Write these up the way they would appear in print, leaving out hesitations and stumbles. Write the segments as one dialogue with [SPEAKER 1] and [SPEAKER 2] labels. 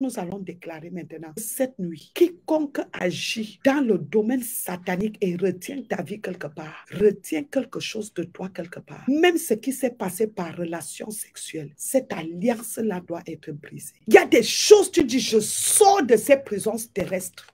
[SPEAKER 1] Nous allons déclarer maintenant, cette nuit, quiconque agit dans le domaine satanique et retient ta vie quelque part, retient quelque chose de toi quelque part, même ce qui s'est passé par relation sexuelle, cette alliance-là doit être brisée. Il y a des choses, tu dis, je sors de ces prisons terrestres.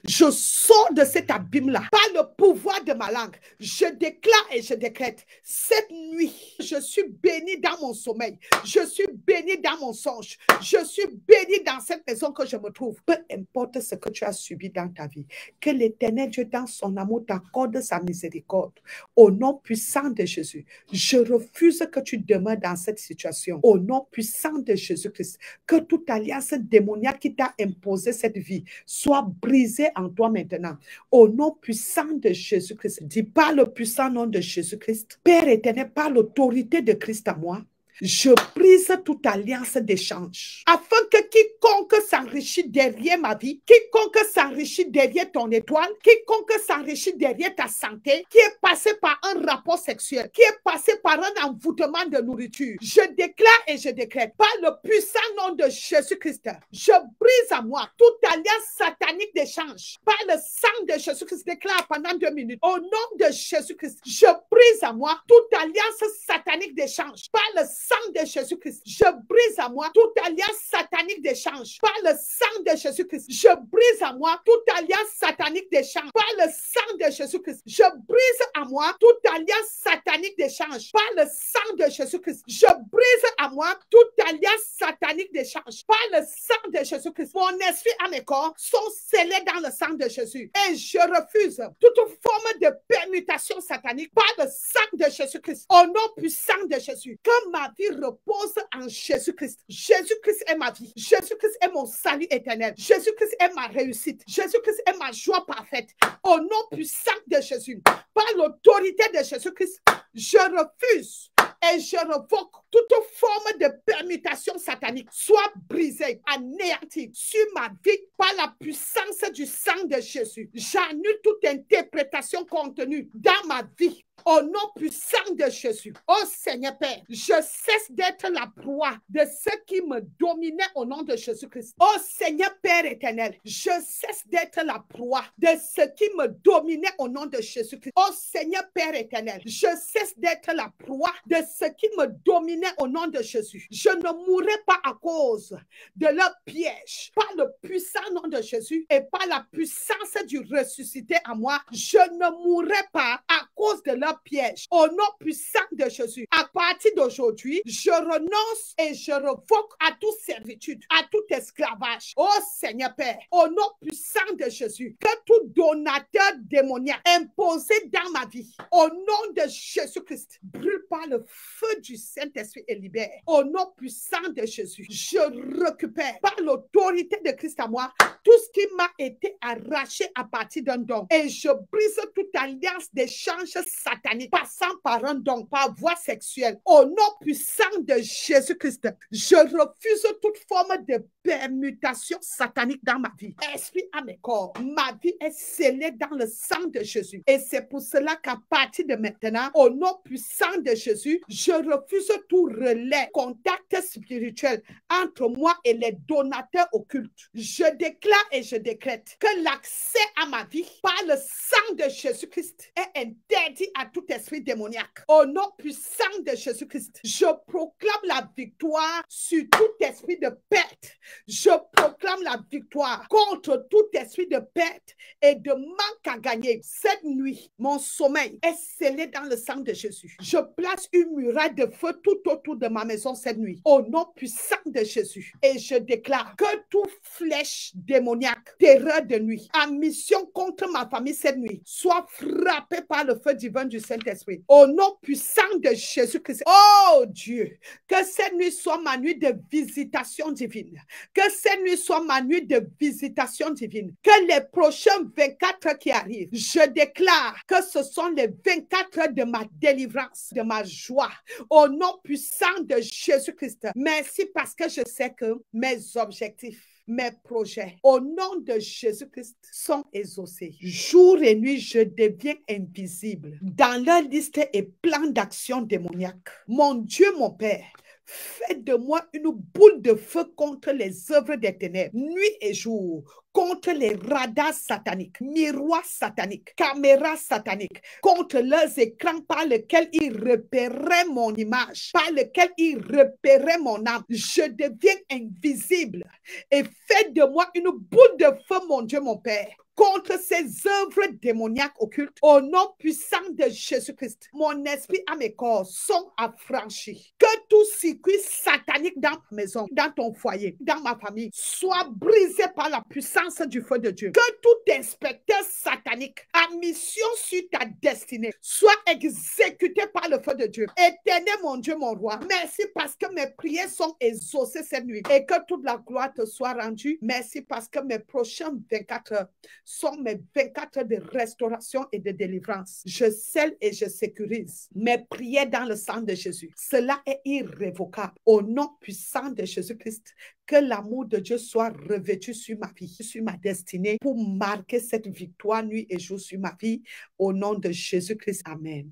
[SPEAKER 1] Je sors de cet abîme-là par le pouvoir de ma langue. Je déclare et je décrète. Cette nuit, je suis béni dans mon sommeil. Je suis béni dans mon songe. Je suis béni dans cette maison que je me trouve. Peu importe ce que tu as subi dans ta vie, que l'Éternel Dieu dans son amour t'accorde sa miséricorde. Au nom puissant de Jésus, je refuse que tu demeures dans cette situation. Au nom puissant de Jésus-Christ, que toute alliance démoniaque qui t'a imposé cette vie soit brisée en toi maintenant. Au nom puissant de Jésus-Christ, dis par le puissant nom de Jésus-Christ, Père éternel, par l'autorité de Christ à moi, je brise toute alliance d'échange afin que quiconque s'enrichit derrière ma vie, quiconque s'enrichit derrière ton étoile, quiconque s'enrichit derrière ta santé, qui est passé par un rapport sexuel, qui est passé par un envoûtement de nourriture, je déclare et je décrète par le puissant nom de Jésus-Christ, je brise à moi toute alliance satanique d'échange par le sang de Jésus-Christ. Déclare pendant 2 minutes. Au nom de Jésus-Christ, je brise à moi toute alliance satanique d'échange par le sang de Jésus-Christ. Je brise à moi toute alliance satanique d'échange par le sang de Jésus-Christ. Je brise à moi toute alliance satanique d'échange par le sang de Jésus-Christ. Je brise à moi toute alliance satanique d'échange par le sang de Jésus-Christ. Je brise à moi toute alliance satanique d'échange par le sang de Jésus-Christ. Mon esprit et mes corps sont scellés dans le sang de Jésus et je refuse toute forme de permutation satanique par le sang de Jésus-Christ. Au nom puissant de Jésus, que ma vie repose en Jésus-Christ. Jésus-Christ est ma vie. Jésus-Christ est mon salut éternel. Jésus-Christ est ma réussite. Jésus-Christ est ma joie parfaite. Au nom puissant de Jésus, par l'autorité de Jésus-Christ, je refuse et je revoque toute forme de permutation satanique soit brisée, anéantie sur ma vie par la puissance du sang de Jésus. J'annule toute interprétation contenue dans ma vie. Au nom puissant de Jésus, oh Seigneur Père, je cesse d'être la proie de ceux qui me dominaient au nom de Jésus-Christ. Oh Seigneur Père éternel, je cesse d'être la proie de ceux qui me dominaient au nom de Jésus-Christ. Oh Seigneur Père éternel, je cesse d'être la proie de ceux qui me dominaient au nom de Jésus. Je ne mourrai pas à cause de leur piège. Par le puissant nom de Jésus et par la puissance du ressuscité à moi, je ne mourrai pas à cause de leur piège. Au nom puissant de Jésus, à partir d'aujourd'hui, je renonce et je revoque à toute servitude, à tout esclavage. Oh Seigneur Père, au nom puissant de Jésus, que tout donateur démoniaque imposé dans ma vie, au nom de Jésus-Christ, brûle par le feu du Saint-Esprit et libère. Au nom puissant de Jésus, je récupère par l'autorité de Christ à moi tout ce qui m'a été arraché à partir d'un don. Et je brise toute alliance d'échange satanique passant par un don, par voie sexuelle. Au nom puissant de Jésus-Christ, je refuse toute forme de permutation satanique dans ma vie. Esprit à mes corps, ma vie est scellée dans le sang de Jésus. Et c'est pour cela qu'à partir de maintenant, au nom puissant de Jésus, je refuse tout relais, contact spirituel entre moi et les donateurs occultes. Je déclare et je décrète que l'accès à ma vie par le sang de Jésus-Christ est interdit à tout esprit démoniaque. Au nom puissant de Jésus-Christ, je proclame la victoire sur tout esprit de perte. Je proclame la victoire contre tout esprit de perte et de manque à gagner. Cette nuit, mon sommeil est scellé dans le sang de Jésus. Je place une muraille de feu tout autour de ma maison cette nuit. Au nom puissant de Jésus. Et je déclare que toute flèche démoniaque, terreur de nuit, en mission contre ma famille cette nuit, soit frappée par le feu divin du Saint-Esprit. Au nom puissant de Jésus-Christ. Oh Dieu, que cette nuit soit ma nuit de visitation divine. Que cette nuit soit ma nuit de visitation divine. Que les prochains 24 heures qui arrivent, je déclare que ce sont les 24 heures de ma délivrance, de ma joie. Au nom puissant de Jésus-Christ. Merci parce que je sais que mes objectifs, mes projets, au nom de Jésus-Christ, sont exaucés. Jour et nuit, je deviens invisible dans leur liste et plan d'action démoniaque. Mon Dieu, mon Père, Fais de moi une boule de feu contre les œuvres des ténèbres, nuit et jour, contre les radars sataniques, miroirs sataniques, caméras sataniques, contre leurs écrans par lesquels ils repéraient mon image, par lesquels ils repéraient mon âme. Je deviens invisible et fais de moi une boule de feu, mon Dieu, mon Père, contre ces œuvres démoniaques occultes. Au nom puissant de Jésus-Christ, mon esprit et mes corps sont affranchis. Que tout circuit satanique dans ma maison, dans ton foyer, dans ma famille, soit brisé par la puissance du feu de Dieu. Que tout inspecteur satanique à mission sur ta destinée soit exécuté par le feu de Dieu. Éternel mon Dieu, mon roi, merci parce que mes prières sont exaucées cette nuit et que toute la gloire te soit rendue. Merci parce que mes prochaines 24 heures sont mes 24 heures de restauration et de délivrance. Je scelle et je sécurise mes prières dans le sang de Jésus. Cela est irrévocable. Au nom puissant de Jésus-Christ, que l'amour de Dieu soit revêtu sur ma vie, sur ma destinée, pour marquer cette victoire nuit et jour sur ma vie. Au nom de Jésus-Christ. Amen.